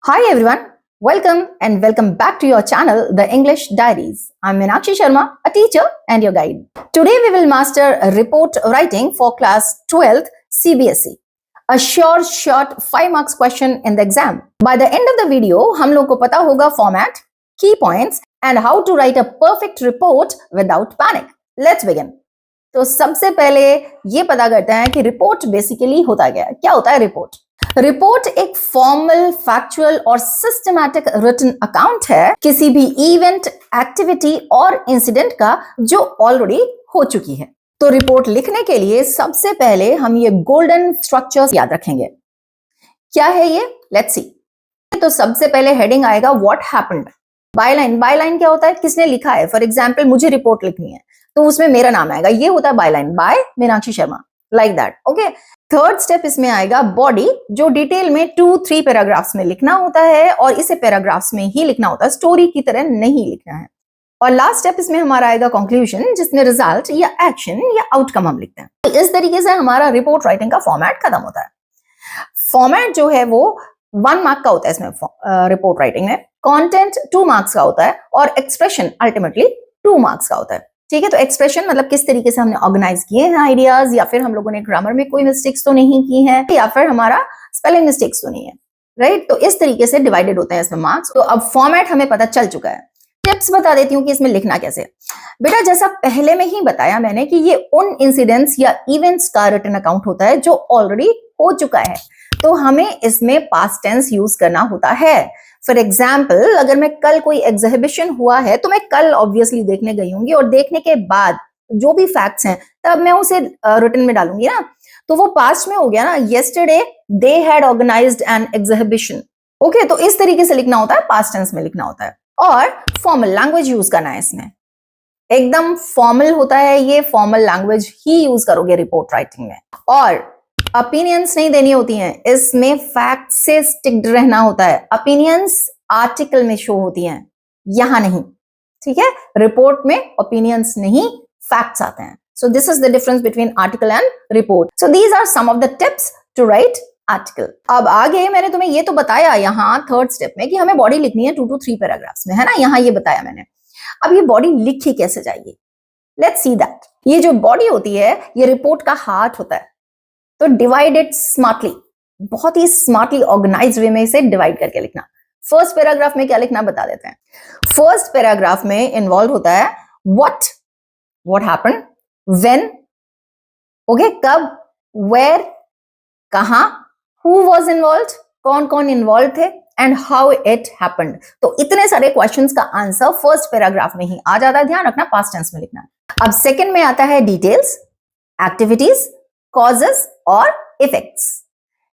Hi everyone, welcome back to your channel, The English Diaries. I'm Meenakshi Sharma, a teacher and your guide. Today we will master a report writing for class 12th CBSE. A short 5 marks question in the exam. By the end of the video, हम लोग को पता होगा format, key points and how to write a perfect report without panic. Let's begin. तो सबसे पहले ये पता करते हैं कि रिपोर्ट बेसिकली होता क्या होता है रिपोर्ट? रिपोर्ट एक फॉर्मल, फैक्चुअल और सिस्टमैटिक रिटन अकाउंट है किसी भी इवेंट, एक्टिविटी और इंसिडेंट का जो ऑलरेडी हो चुकी है। तो रिपोर्ट लिखने के लिए सबसे पहले हम ये गोल्डन स्ट्रक्चर्स याद रखेंगे। क्या है ये? Let's see. तो सबसे पहले हेडिंग आएगा व्हाट हैपेंड। बायलाइन क्या होता है? किसने लिखा है? फॉर एग्जाम्पल मुझे रिपोर्ट लिखनी है तो उसमें मेरा नाम आएगा, ये होता है byline, by Meenakshi Sharma, like that. Okay, third step इसमें आएगा बॉडी, जो डिटेल में 2-3 पैराग्राफ्स में लिखना होता है और इसे पैराग्राफ्स में ही लिखना होता है, स्टोरी की तरह नहीं लिखना है। और लास्ट स्टेप इसमें हमारा आएगा कंक्लूजन, जिसमें रिजल्ट या एक्शन या आउटकम हम लिखते हैं। तो इस तरीके से हमारा रिपोर्ट राइटिंग का फॉर्मेट खत्म होता है। फॉर्मेट जो है वो 1 मार्क का होता है इसमें रिपोर्ट राइटिंग में, कंटेंट 2 मार्क्स का होता है और एक्सप्रेशन अल्टीमेटली 2 मार्क्स का होता है। ठीक है, तो एक्सप्रेशन मतलब किस तरीके से हमने ऑर्गेनाइज किए हैं आइडियाज, या फिर हम लोगों ने ग्रामर में कोई मिस्टेक्स तो नहीं की है, या फिर हमारा स्पेलिंग मिस्टेक्स तो नहीं है, राइट? तो इस तरीके से डिवाइडेड होते हैं इसमें मार्क्स। तो अब फॉर्मेट हमें पता चल चुका है। टिप्स बता देती हूँ कि इसमें लिखना कैसे। बेटा जैसा पहले में ही बताया मैंने कि ये उन इंसिडेंट्स या इवेंट्स का रिटन अकाउंट होता है जो ऑलरेडी हो चुका है, तो हमें इसमें पास्ट टेंस यूज करना होता है। फॉर एग्जाम्पल अगर मैं कल कोई एग्जिबिशन हुआ है तो मैं कल ऑब्वियसली देखने गई होंगी और देखने के बाद जो भी फैक्ट्स हैं तब मैं उसे रिटन में डालूंगी ना, तो वो पास्ट में हो गया ना। Yesterday they had organised an exhibition. Okay, तो इस तरीके से लिखना होता है, पास्ट टेंस में लिखना होता है। और फॉर्मल लैंग्वेज यूज करना है इसमें, एकदम फॉर्मल होता है ये, फॉर्मल लैंग्वेज ही यूज करोगे रिपोर्ट राइटिंग में। और ओपिनियंस नहीं देनी होती हैं इसमें, फैक्ट से स्टिक्ड रहना होता है। ओपिनियंस आर्टिकल में शो होती हैं, यहां नहीं। ठीक है, रिपोर्ट में ओपिनियंस नहीं, फैक्ट्स आते हैं। So this is the difference between article and report. So these are some of the tips to write article. अब आगे मैंने तुम्हें ये तो बताया यहाँ थर्ड स्टेप में कि हमें बॉडी लिखनी है 2-3 पैराग्राफ्स में, है ना, यहाँ ये बताया मैंने। अब ये बॉडी लिखी कैसे जाएगी? Let's see that. ये जो बॉडी होती है ये रिपोर्ट का हार्ट होता है, तो डिवाइडेड स्मार्टली, बहुत ही स्मार्टली ऑर्गेनाइज्ड वे में इसे डिवाइड करके लिखना। फर्स्ट पैराग्राफ में क्या लिखना बता देते हैं। फर्स्ट पैराग्राफ में इन्वॉल्व होता है व्हाट हैपेंड, व्हेन, ओके, कब, वेयर, कहां, हु वाज इन्वॉल्व्ड, कौन कौन इन्वॉल्व थे, एंड हाउ इट हैपेंड। तो इतने सारे क्वेश्चंस का आंसर फर्स्ट पैराग्राफ में ही आ जाता है। ध्यान रखना पास्ट टेंस में लिखना। अब सेकंड में आता है डिटेल्स, एक्टिविटीज, कॉजेस और इफेक्ट्स।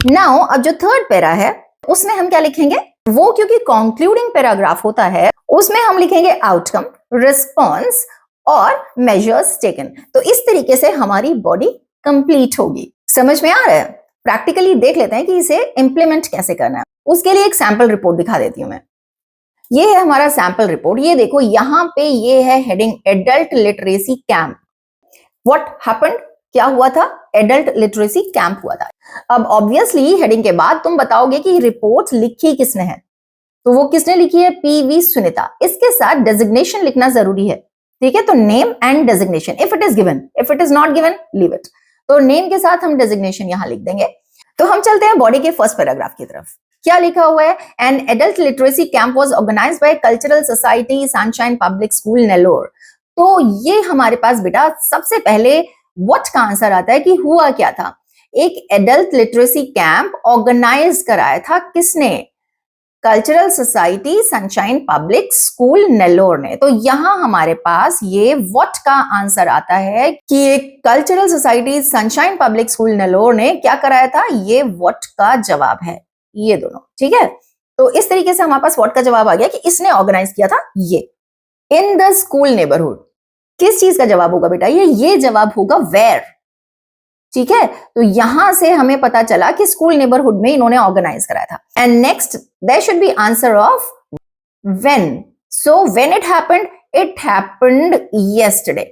नाउ अब जो थर्ड पैरा है उसमें हम क्या लिखेंगे? वो क्योंकि कंक्लूडिंग पैराग्राफ होता है उसमें हम लिखेंगे आउटकम, रिस्पॉन्स और मेजर्स टेकन। तो इस तरीके से हमारी बॉडी कंप्लीट होगी। समझ में आ रहा है? प्रैक्टिकली देख लेते हैं कि इसे इंप्लीमेंट कैसे करना है। उसके लिए एक सैंपल रिपोर्ट दिखा देती हूं मैं। ये है हमारा सैंपल रिपोर्ट। ये देखो यहाँ पे ये है heading adult literacy camp. What happened, क्या हुआ था? एडल्ट लिटरेसी कैंप हुआ था। अब ऑब्वियसली हेडिंग के बाद तुम बताओगे कि रिपोर्ट लिखी किसने है, तो वो किसने लिखी है? पीवी सुनीता। इसके साथ डेजिग्नेशन लिखना जरूरी है। ठीक है, तो name and designation if it is given, if it is not given leave it. तो नेम के साथ हम डेजिग्नेशन यहां लिख देंगे। तो हम चलते हैं बॉडी के फर्स्ट पैराग्राफ की तरफ। क्या लिखा हुआ है? An adult literacy camp was organised by cultural society Sunshine Public School Nellore. तो ये हमारे पास बेटा सबसे पहले व्हाट का आंसर आता है कि हुआ क्या था। एक एडल्ट लिटरेसी कैंप ऑर्गेनाइज कराया था किसने? Cultural society Sunshine Public School Nellore ने। तो यहां हमारे पास ये व्हाट का आंसर आता है कि एक cultural society Sunshine Public School Nellore ने क्या कराया था, ये व्हाट का जवाब है, ये दोनों। ठीक है, तो इस तरीके से हमारे पास व्हाट का जवाब आ गया कि इसने ऑर्गेनाइज किया था ये। इन द स्कूल नेबरहुड, किस चीज का जवाब होगा बेटा? ये जवाब होगा वेयर। ठीक है, तो यहां से हमें पता चला कि स्कूल नेबरहुड में इन्होंने ऑर्गेनाइज कराया था। And next there should be answer of when. So when it happened yesterday.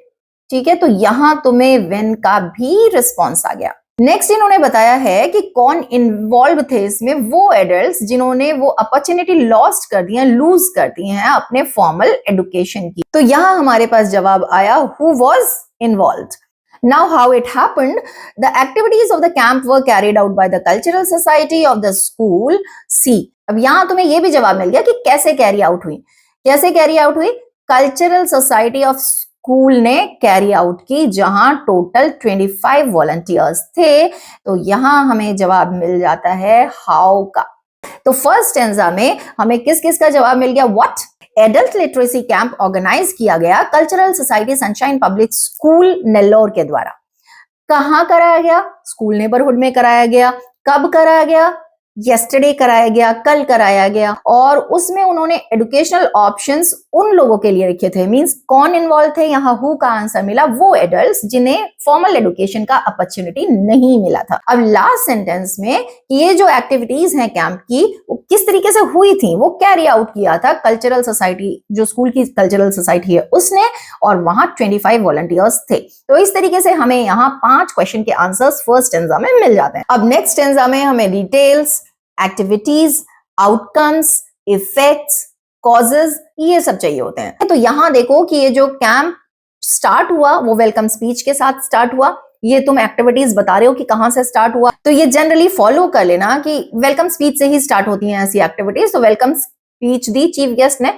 ठीक है, तो यहां तुम्हें व्हेन का भी रिस्पॉन्स आ गया। नेक्स्ट इन्होंने बताया है कि कौन इन्वॉल्व थे इसमें, वो एडल्ट्स जिन्होंने वो अपॉर्चुनिटी लॉस्ट कर दी है, लूज कर दी हैं अपने फॉर्मल एजुकेशन की। तो यहां हमारे पास जवाब आया who was involved. Now, how it happened, the activities of the camp were carried out by the cultural society of the school. See, अब यहां तुम्हें यह भी जवाब मिल गया कि कैसे कैरी आउट हुई। कैसे कैरी आउट हुई? कल्चरल सोसाइटी ऑफ स्कूल ने कैरी आउट की, जहां टोटल 25 वॉलंटियर्स थे। तो यहां हमें जवाब मिल जाता है हाउ का। तो फर्स्ट स्टेंजा में हमें किस किस का जवाब मिल गया? What? Adult literacy camp organise किया गया cultural society Sunshine Public School Nellore के द्वारा। कहां कराया गया? स्कूल नेबरहुड में कराया गया। कब कराया गया? येस्टरडे कराया गया, कल कराया गया। और उसमें उन्होंने एजुकेशनल ऑप्शंस उन लोगों के लिए रखे थे। मींस कौन इन्वॉल्व थे? यहाँ हु का आंसर मिला, वो एडल्ट्स जिन्हें फॉर्मल एजुकेशन का अपॉर्चुनिटी नहीं मिला था। अब लास्ट सेंटेंस में ये जो एक्टिविटीज हैं कैंप की, वो किस तरीके से हुई थी, वो कैरी आउट किया था कल्चरल सोसाइटी, जो स्कूल की कल्चरल सोसाइटी है उसने, और वहां 25 वॉलंटियर्स थे। तो इस तरीके से हमें यहाँ 5 क्वेश्चन के आंसर्स फर्स्ट स्टेंजा में मिल जाते हैं। अब नेक्स्ट स्टेंजा में हमें details, activities, outcomes, effects, causes, ये सब चाहिए होते हैं। तो यहां देखो कि ये जो कैंप स्टार्ट हुआ वो वेलकम स्पीच के साथ स्टार्ट हुआ। ये तुम एक्टिविटीज बता रहे हो कि कहां से स्टार्ट हुआ, तो ये जनरली फॉलो कर लेना कि वेलकम स्पीच से ही स्टार्ट होती हैं ऐसी एक्टिविटीज। तो वेलकम स्पीच दी चीफ गेस्ट ने।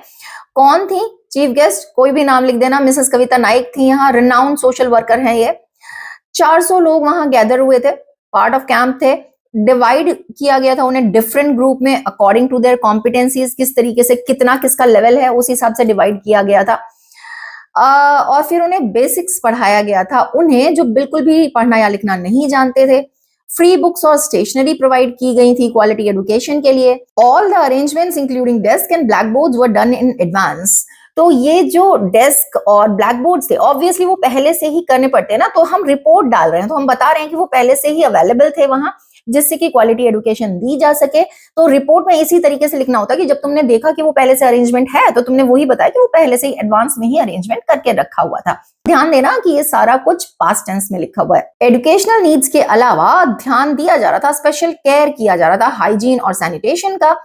कौन थी चीफ गेस्ट? कोई भी नाम लिख देना। मिसेस कविता नाइक थी, यहाँ रिनाउंड सोशल वर्कर हैं ये। 400 लोग वहां गैदर हुए थे, पार्ट ऑफ कैंप थे। डिवाइड किया गया था उन्हें डिफरेंट ग्रुप में अकॉर्डिंग टू देयर कॉम्पिटेंसीज, किस तरीके से कितना किसका लेवल है उस हिसाब से डिवाइड किया गया था। और फिर उन्हें बेसिक्स पढ़ाया गया था, उन्हें जो बिल्कुल भी पढ़ना या लिखना नहीं जानते थे। फ्री बुक्स और स्टेशनरी प्रोवाइड की गई थी क्वालिटी एजुकेशन के लिए। All the arrangements including desk and black boards were done in advance. तो ये जो डेस्क और ब्लैक बोर्ड थे ऑब्वियसली वो पहले से ही करने पड़ते हैं ना, तो हम रिपोर्ट डाल रहे हैं तो हम बता रहे हैं कि वो पहले से ही अवेलेबल थे वहां, जिससे कि क्वालिटी एजुकेशन दी जा सके। तो रिपोर्ट में इसी तरीके से लिखना होता है कि जब तुमने देखा कि वो पहले से अरेंजमेंट है तो तुमने वही बताया कि वो पहले से ही एडवांस में ही अरेंजमेंट करके रखा हुआ था। ध्यान देना कि ये सारा कुछ पास्ट टेंस में लिखा हुआ है। एजुकेशनल नीड्स के अलावा ध्यान दिया जा रहा था, स्पेशल केयर किया जा रहा था हाइजीन और सैनिटेशन का।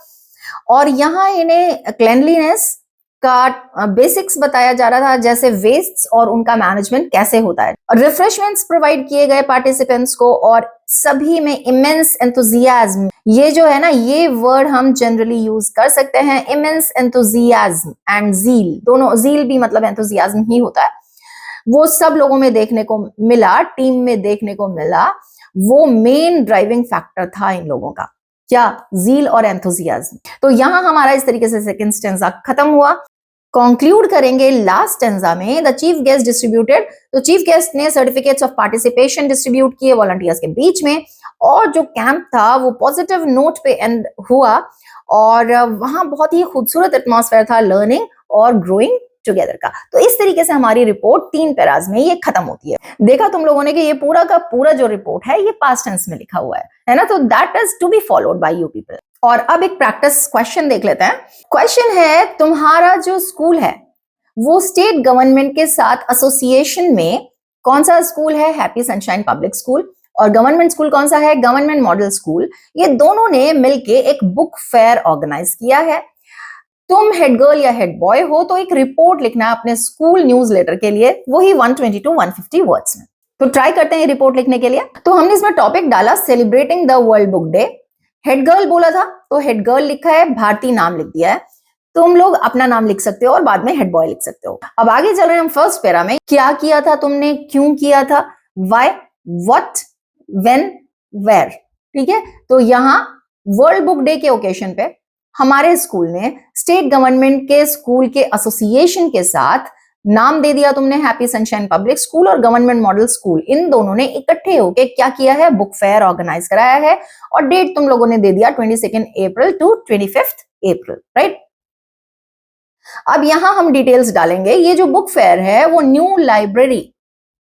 और यहाँ इन्हें क्लेनलीनेस का बेसिक्स बताया जा रहा था, जैसे वेस्ट और उनका मैनेजमेंट कैसे होता है। रिफ्रेशमेंट्स प्रोवाइड किए गए पार्टिसिपेंट्स को, और सभी में इमेंस एंथुजियाज्म, ये जो है ना, ये वर्ड हम जनरली यूज कर सकते हैं। इमेंस एंथुजियाज्म एंड ज़ील, दोनों, ज़ील भी मतलब एंथुजियाज्म ही होता है, वो सब लोगों में देखने को मिला, टीम में देखने को मिला। वो मेन ड्राइविंग फैक्टर था इन लोगों का, क्या? ज़ील और एंथुजियाज्म। तो यहां हमारा इस तरीके से सेकंड स्टेंजा खत्म हुआ। कंक्लूड करेंगे लास्ट स्टेंजा में, द चीफ गेस्ट डिस्ट्रीब्यूटेड। तो चीफ गेस्ट ने सर्टिफिकेट्स ऑफ पार्टिसिपेशन डिस्ट्रीब्यूट किए वॉलंटियर्स के बीच में, और जो कैंप था वो पॉजिटिव नोट पे एंड हुआ, और वहां बहुत ही खूबसूरत एटमॉस्फेयर था लर्निंग और ग्रोइंग टुगेदर का। तो इस तरीके से हमारी रिपोर्ट 3 पैराज में ये खत्म होती है। देखा तुम लोगों ने कि ये पूरा का पूरा जो रिपोर्ट है ये पास्ट टेंस में लिखा हुआ है ना, तो that is to be followed by you people. और अब एक प्रैक्टिस क्वेश्चन देख लेते हैं। क्वेश्चन है, तुम्हारा जो स्कूल है वो स्टेट गवर्नमेंट के साथ एसोसिएशन में कौन सा स्कूल है? Happy sunshine Public school. और गवर्नमेंट स्कूल कौन सा है? Government model school. ये दोनों ने मिलके एक बुक फेयर ऑर्गेनाइज किया है। तुम हेड गर्ल या हेड बॉय हो तो एक रिपोर्ट लिखना है अपने स्कूल न्यूज़लेटर के लिए, वही 120 to 150 वर्ड्स में। तो ट्राई करते हैं रिपोर्ट लिखने के लिए। तो हमने इसमें टॉपिक डाला celebrating the world book day. Head girl बोला था तो हेड गर्ल लिखा है, भारती नाम लिख दिया है। तुम लोग अपना नाम लिख सकते हो और बाद में हेड बॉय लिख सकते हो। अब आगे चल रहे हैं हम फर्स्ट पैरा में। क्या किया था तुमने, क्यों किया था, व्हाई, व्हाट, व्हेन, वेयर। ठीक है, तो यहाँ वर्ल्ड बुक डे के ओकेशन पे हमारे स्कूल ने स्टेट गवर्नमेंट के स्कूल के एसोसिएशन के साथ नाम दे दिया तुमने हैप्पी सनशाइन पब्लिक स्कूल, और गवर्नमेंट मॉडल स्कूल, इन दोनों ने इकट्ठे होकर क्या किया है? बुक फेयर ऑर्गेनाइज कराया है। और डेट तुम लोगों ने दे दिया 22 अप्रैल to 25 अप्रैल, राइट। अब यहां हम डिटेल्स डालेंगे। ये जो बुक फेयर है वो न्यू लाइब्रेरी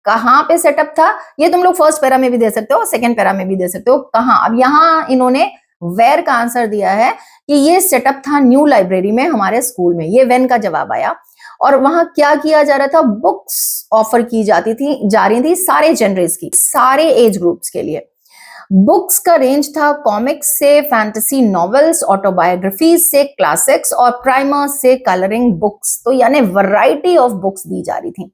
कहां पे सेटअप था, ये तुम लोग फर्स्ट पैरा में भी दे सकते हो, सेकंड पैरा में भी दे सकते हो। कहां? अब यहां इन्होंने वेयर का आंसर दिया है कि ये सेटअप था न्यू लाइब्रेरी में हमारे स्कूल में, ये वेन का जवाब आया। और वहां क्या किया जा रहा था? बुक्स ऑफर की जा रही थी सारे जेनरेस की, सारे एज ग्रुप्स के लिए। बुक्स का रेंज था कॉमिक्स से फैंटेसी नॉवेल्स, ऑटोबायोग्राफीज से क्लासिक्स और प्राइमर्स से कलरिंग बुक्स। तो यानी वैरायटी ऑफ बुक्स दी जा रही थी।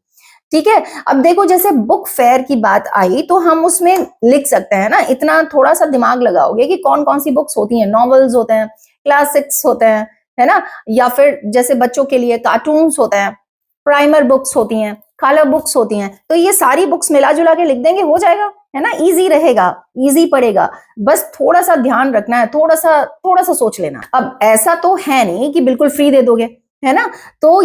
ठीक है, अब देखो जैसे बुक फेयर की बात आई तो हम उसमें लिख सकते हैं ना, इतना थोड़ा सा दिमाग लगाओगे कि कौन कौन सी बुक्स होती हैं। नॉवेल्स होते हैं, क्लासिक्स होते हैं, है ना, या फिर जैसे बच्चों के लिए कार्टून्स होते हैं, प्राइमर बुक्स होती हैं, कलर बुक्स होती हैं। तो ये सारी बुक्स मिला जुला के लिख देंगे, हो जाएगा, है ना, इजी रहेगा, इजी पड़ेगा। बस थोड़ा सा ध्यान रखना है, थोड़ा सा सोच लेना। अब ऐसा तो है नहीं कि बिल्कुल फ्री दे दोगे, है ना। तो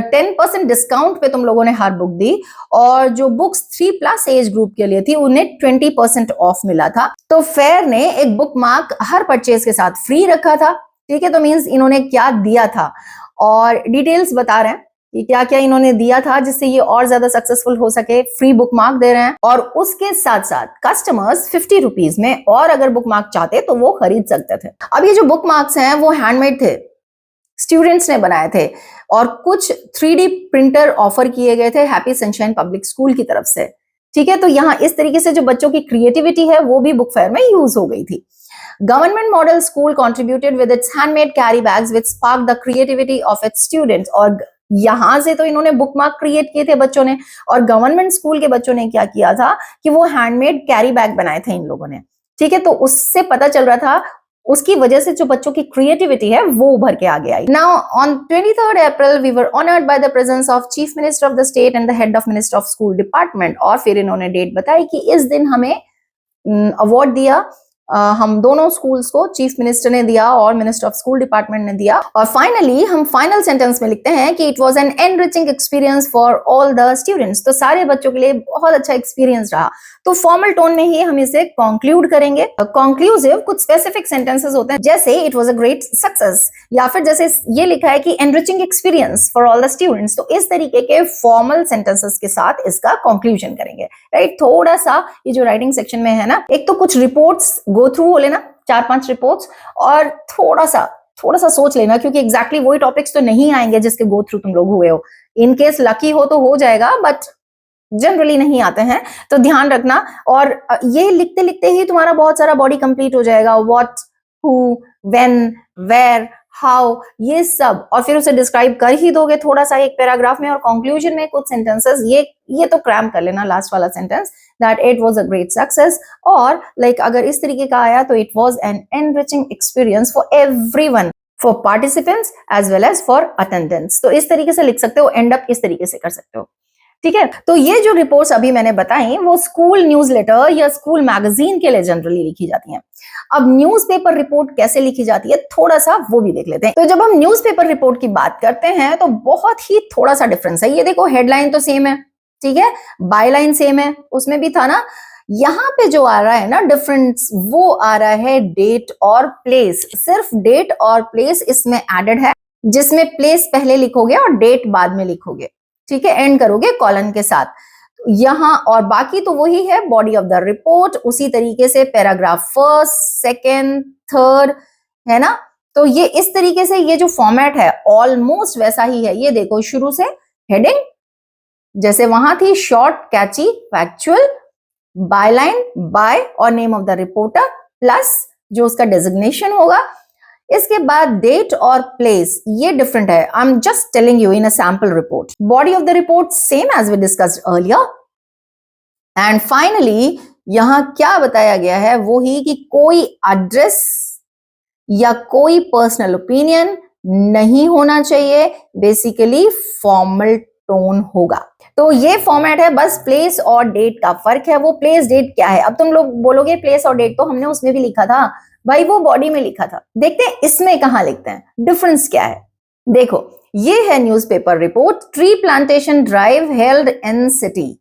10% डिस्काउंट पे तुम लोगों ने हर बुक दी, और जो बुक्स 3+ एज ग्रुप के लिए थी उन्हें 20% ऑफ मिला था। तो फेयर ने एक बुक मार्क हर परचेज के साथ फ्री रखा था। ठीक है, तो मींस इन्होंने क्या दिया था और डिटेल्स बता रहे हैं कि क्या क्या इन्होंने दिया था जिससे ये और ज्यादा सक्सेसफुल हो सके। फ्री बुक मार्क दे रहे हैं और उसके साथ साथ कस्टमर्स 50 रुपीज में और अगर बुक मार्क चाहते तो वो खरीद सकते थे। अब ये जो बुक मार्क्स हैं वो हैंडमेड थे, स्टूडेंट्स ने बनाए थे, और कुछ 3D प्रिंटर ऑफर किए गए थे हैप्पी सनशाइन पब्लिक स्कूल की तरफ से। ठीक है, तो यहाँ इस तरीके से जो बच्चों की क्रिएटिविटी है वो भी बुक फेयर में यूज हो गई थी। Government model school contributed with its handmade carry bags which sparked the creativity of its students। और यहां से तो इन्होंने बुक मार्क क्रिएट किए थे बच्चों ने, और गवर्नमेंट स्कूल के बच्चों ने क्या किया था कि वो हैंडमेड कैरी बैग बनाए थे इन लोगों ने। ठीक है, तो उससे पता चल रहा था, उसकी वजह से जो बच्चों की क्रिएटिविटी है वो उभर के आगे आई। Now on 23rd April we were honoured by the presence of chief minister of the state and the head of minister of school department. और फिर इन्होंने डेट बताई कि इस दिन हमें अवार्ड दिया, हम दोनों स्कूल्स को चीफ मिनिस्टर ने दिया और मिनिस्टर ऑफ स्कूल डिपार्टमेंट ने दिया। और फाइनली हम फाइनल सेंटेंस में लिखते हैं कि it was an enriching experience for all the students. तो सारे बच्चों के लिए बहुत अच्छा एक्सपीरियंस रहा। तो फॉर्मल टोन में ही हम इसे कंक्लूड करेंगे। कंक्लूसिव कुछ स्पेसिफिक सेंटेंसेस होते हैं, जैसे it was a great success, या फिर जैसे ये लिखा है कि enriching experience for all the students. तो इस तरीके के फॉर्मल सेंटेंसेस के साथ इसका कंक्लूजन करेंगे, राइट। थोड़ा सा ये जो राइटिंग सेक्शन में है ना, एक तो कुछ रिपोर्ट्स गो थ्रू हो लेना, 4-5 रिपोर्ट्स, और थोड़ा सा सोच लेना, क्योंकि एग्जैक्टली वही टॉपिक्स तो नहीं आएंगे जिसके गो थ्रू तुम लोग हुए हो। इन केस लकी हो तो हो जाएगा, बट जनरली नहीं आते हैं, तो ध्यान रखना। और ये लिखते लिखते ही तुम्हारा बहुत सारा बॉडी कंप्लीट हो जाएगा। What, who, when, where, how, ये सब, और फिर उसे डिस्क्राइब कर ही दोगे थोड़ा सा एक पैराग्राफ में। और कंक्लूजन में कुछ सेंटेंसेस ये तो क्रैम कर लेना, लास्ट वाला sentence, that it was a great success. और लाइक अगर इस तरीके का आया तो it was an enriching experience for everyone, for participants as well as for attendants. तो इस तरीके से लिख सकते हो, एंड अप इस तरीके से कर सकते हो। ठीक है, तो ये जो रिपोर्ट्स अभी मैंने बताई वो स्कूल न्यूज़लेटर या स्कूल मैगजीन के लिए जनरली लिखी जाती हैं। अब न्यूज़पेपर रिपोर्ट कैसे लिखी जाती है थोड़ा सा वो भी देख लेते हैं। तो जब हम न्यूज़पेपर रिपोर्ट की बात करते हैं तो बहुत ही थोड़ा सा डिफरेंस है। ये देखो हेडलाइन तो सेम है, ठीक है, बायलाइन सेम है, उसमें भी था ना। यहाँ पे जो आ रहा है ना डिफरेंस, वो आ रहा है डेट और प्लेस। सिर्फ डेट और प्लेस इसमें एडेड है, जिसमें प्लेस पहले लिखोगे और डेट बाद में लिखोगे। ठीक है, एंड करोगे कॉलन के साथ यहां, और बाकी तो वही है बॉडी ऑफ द रिपोर्ट, उसी तरीके से पैराग्राफ फर्स्ट, सेकंड, थर्ड, है ना। तो ये इस तरीके से ये जो फॉर्मेट है ऑलमोस्ट वैसा ही है। ये देखो शुरू से हेडिंग जैसे वहां थी, शॉर्ट, कैची, फैक्चुअल, बायलाइन, बाय और name of the reporter, plus जो उसका डेजिग्नेशन होगा। इसके बाद डेट और प्लेस ये डिफरेंट है। I am just telling you in a sample report. Body of the report same as we discussed earlier. And finally यहां क्या बताया गया है वो ही कि कोई एड्रेस या कोई पर्सनल ओपिनियन नहीं होना चाहिए, बेसिकली फॉर्मल टोन होगा। तो ये फॉर्मेट है, बस प्लेस और डेट का फर्क है। वो प्लेस डेट क्या है, अब तुम लोग बोलोगे प्लेस और डेट तो हमने उसमें भी लिखा था भाई, वो बॉडी में लिखा था। देखते हैं इसमें कहां लिखते हैं, डिफरेंस क्या है। देखो ये है newspaper report, tree plantation drive held in city,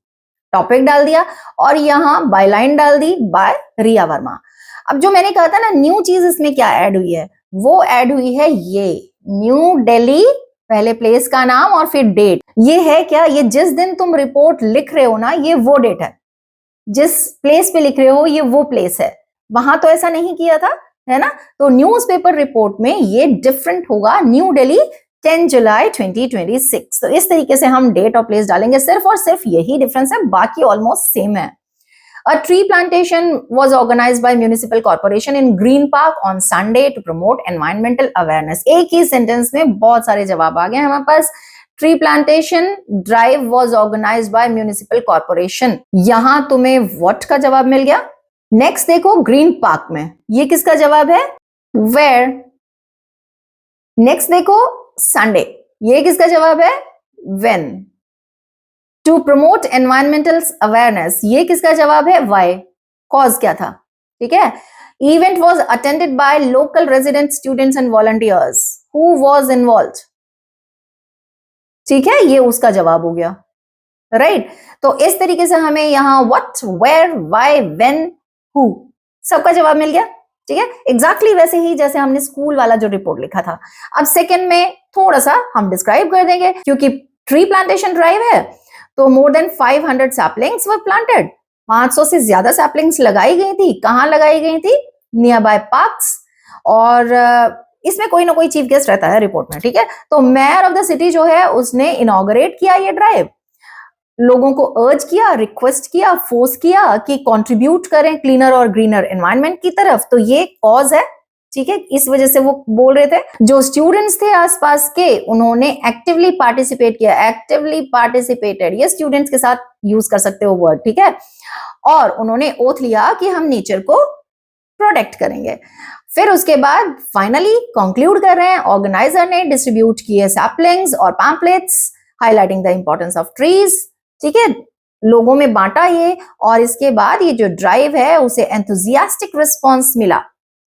topic डाल दिया और यहां बायलाइन डाल दी बाय रिया वर्मा। अब जो मैंने कहा था ना न्यू चीज इसमें क्या ऐड हुई है, वो ऐड हुई है ये न्यू दिल्ली, पहले प्लेस का नाम और फिर डेट। ये है क्या, ये जिस दिन तुम रिपोर्ट लिख रहे हो ना ये वो डेट है, जिस प्लेस पे लिख रहे हो ये वो प्लेस है। वहां तो ऐसा नहीं किया था, है ना। तो न्यूज़पेपर रिपोर्ट में ये डिफरेंट होगा, न्यू दिल्ली 10 जुलाई 2026। तो इस तरीके से हम डेट और प्लेस डालेंगे, सिर्फ और सिर्फ यही डिफरेंस है, बाकी ऑलमोस्ट सेम है। A tree plantation was organized by municipal corporation in Green Park on Sunday to promote environmental awareness. एक ही सेंटेंस में बहुत सारे जवाब आ गए हमारे पास. Tree plantation drive was organised by municipal corporation. यहां तुम्हें व्हाट का जवाब मिल गया. नेक्स्ट देखो ग्रीन पार्क में, ये किसका जवाब है. वेयर. नेक्स्ट देखो संडे, ये किसका जवाब है. When. To promote environmental awareness, ये किसका जवाब है. वाई. कॉज क्या था. ठीक है. Event was attended by local resident students and volunteers. Who was involve. ठीक है, ये उसका जवाब हो गया. राइट. तो इस तरीके से हमें यहां what, where, why, when, who, सबका जवाब मिल गया. ठीक है, एग्जैक्टली वैसे ही जैसे हमने स्कूल वाला जो रिपोर्ट लिखा था. अब सेकंड में थोड़ा सा हम डिस्क्राइब कर देंगे, क्योंकि ट्री प्लांटेशन ड्राइव है तो मोर देन 500 सैपलिंग्स वर प्लांटेड. 500 से ज्यादा सैपलिंग्स लगाई गई थी. कहां लगाई गई थी. Near by parks. और इसमें कोई ना कोई चीफ गेस्ट रहता है रिपोर्ट में. ठीक है, तो मेयर ऑफ द सिटी जो है उसने इनॉग्रेट किया ये ड्राइव. लोगों को अर्ज किया, रिक्वेस्ट किया, फोर्स किया कि कंट्रीब्यूट करें क्लीनर और ग्रीनर एनवायरनमेंट की तरफ. तो ये कॉज है. ठीक है, इस वजह से वो बोल रहे थे. जो स्टूडेंट्स थे आसपास के, उन्होंने एक्टिवली पार्टिसिपेट किया. एक्टिवली पार्टिसिपेटेड, ये स्टूडेंट्स के साथ यूज कर सकते हो वर्ड. ठीक है, और उन्होंने ओथ लिया कि हम नेचर को प्रोटेक्ट करेंगे. फिर उसके बाद फाइनली कंक्लूड कर रहे हैं, ऑर्गेनाइजर ने डिस्ट्रीब्यूट किए सैपलिंग्स और pamphlets highlighting the importance of trees. ठीक है, लोगों में बांटा ये, और इसके बाद ये जो ड्राइव है उसे एंथुजियास्टिक रिस्पॉन्स मिला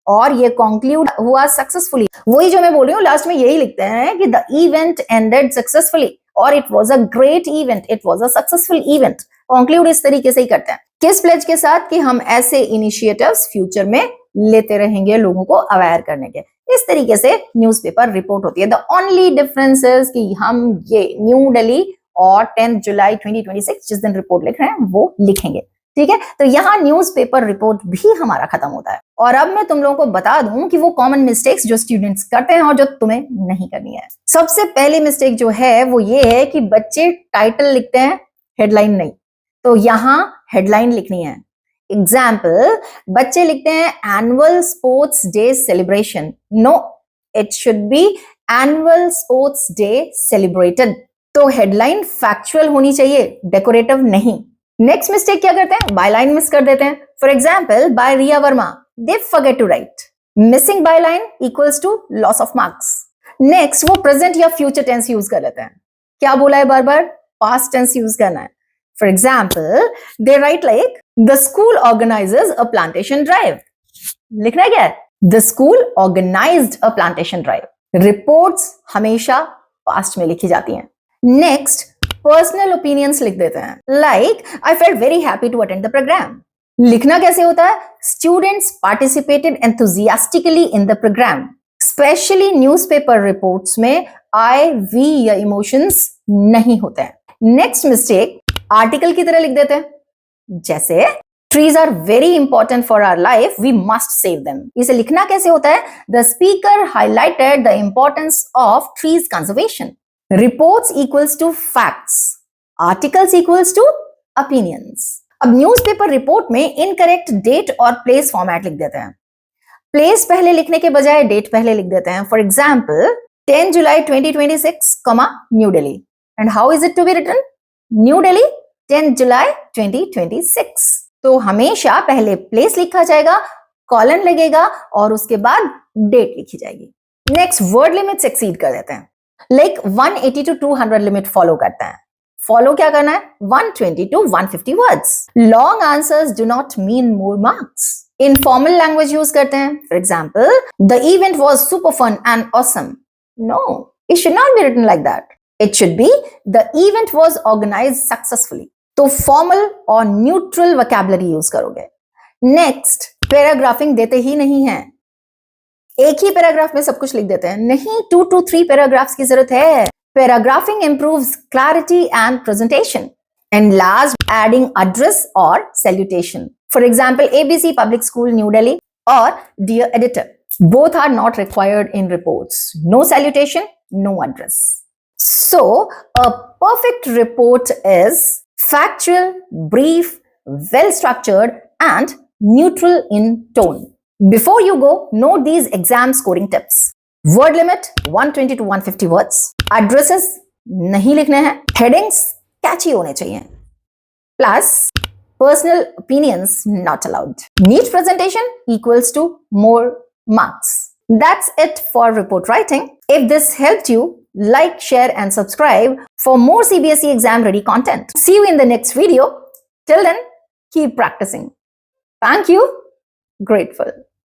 और ये कंक्लूड हुआ सक्सेसफुली. वही जो मैं बोल रही हूँ, लास्ट में यही लिखते हैं कि द इवेंट एंडेड सक्सेसफुली और it was a great event, it was a successful event. Conclude इस तरीके से ही करते हैं. किस प्लेज के साथ कि हम ऐसे इनिशिएटिव्स फ्यूचर में लेते रहेंगे लोगों को अवेयर करने के. इस तरीके से न्यूज़पेपर रिपोर्ट होती है. द ओनली डिफरेंस इज कि हम ये न्यू दिल्ली और 10 जुलाई 2026 जिस दिन रिपोर्ट लिख रहे हैं वो लिखेंगे. ठीक है, तो यहाँ न्यूज़पेपर रिपोर्ट भी हमारा खत्म होता है. और अब मैं तुम लोगों को बता दूं कि वो कॉमन मिस्टेक्स जो स्टूडेंट्स करते हैं और जो तुम्हें नहीं करनी है. सबसे पहली मिस्टेक जो है वो ये है कि बच्चे टाइटल लिखते हैं, हेडलाइन नहीं. तो यहाँ हेडलाइन लिखनी है. एग्जाम्पल, बच्चे लिखते हैं annual sports day celebration. No, it should be annual sports day celebrated. तो हेडलाइन फैक्चुअल होनी चाहिए, डेकोरेटिव नहीं. नेक्स्ट मिस्टेक क्या करते हैं, बायलाइन मिस कर देते हैं. For example, by Riya Verma, they forget to write. Missing byline equals to loss of marks. Next, वो प्रेजेंट या फ्यूचर टेंस यूज कर लेते हैं. क्या बोला है बार बार, पास्ट टेंस यूज करना है. For example, they write like the school organizes a plantation drive. लिखना है क्या है, the school organized a plantation drive. Reports हमेशा past में लिखी जाती हैं. Next, personal opinions लिख देते हैं. Like, I felt very happy to attend the program. लिखना कैसे होता है, students participated enthusiastically in the program. Especially newspaper reports में I, we या emotions नहीं होते हैं. Next mistake, आर्टिकल की तरह लिख देते हैं. जैसे trees are very important for our life, we must save them. इसे लिखना कैसे होता है, the speaker highlighted the importance of trees conservation. Reports equals to facts, articles equals to opinions. अब न्यूज़पेपर रिपोर्ट में इनकरेक्ट डेट और place format लिख देते हैं. प्लेस पहले लिखने के बजाय डेट पहले लिख देते हैं. For example, 10 July 2026, New Delhi. And how is it to be written, New Delhi 10 July 2026. तो हमेशा पहले प्लेस लिखा जाएगा, कॉलन लगेगा और उसके बाद डेट लिखी जाएगी. नेक्स्ट, वर्ड लिमिट्स एक्सीड कर देते हैं. लाइक 180 to 200 लिमिट फॉलो करते हैं. फॉलो क्या करना है, 120 to 150 words. Long answers do not mean more marks. Informal language use करते हैं. For example, the event was super fun and awesome. No, it should not be written like that. It should be the event was organized successfully. तो formal और neutral vocabulary use करोगे. Next, paragraphing देते ही नहीं है. एक ही paragraph में सब कुछ लिख देते हैं. नहीं, 2 to 3 पैराग्राफ्स की जरूरत है. Paragraphing improves clarity and presentation. And last, adding address or salutation. For example, ABC Public School, New Delhi, or Dear Editor. Both are not required in reports. No salutation, no address. So, a perfect report is factual, brief, well structured, and neutral in tone. Before you go, note these exam scoring tips. Word limit 120 to 150 words. Addresses नहीं लिखने हैं. Headings catchy होने चाहिए. Plus, personal opinions not allowed. Neat presentation equals to more marks. That's it for report writing. If this helped you, like, share and subscribe for more CBSE exam ready content. See you in the next video. Till then, keep practicing. Thank you. Grateful.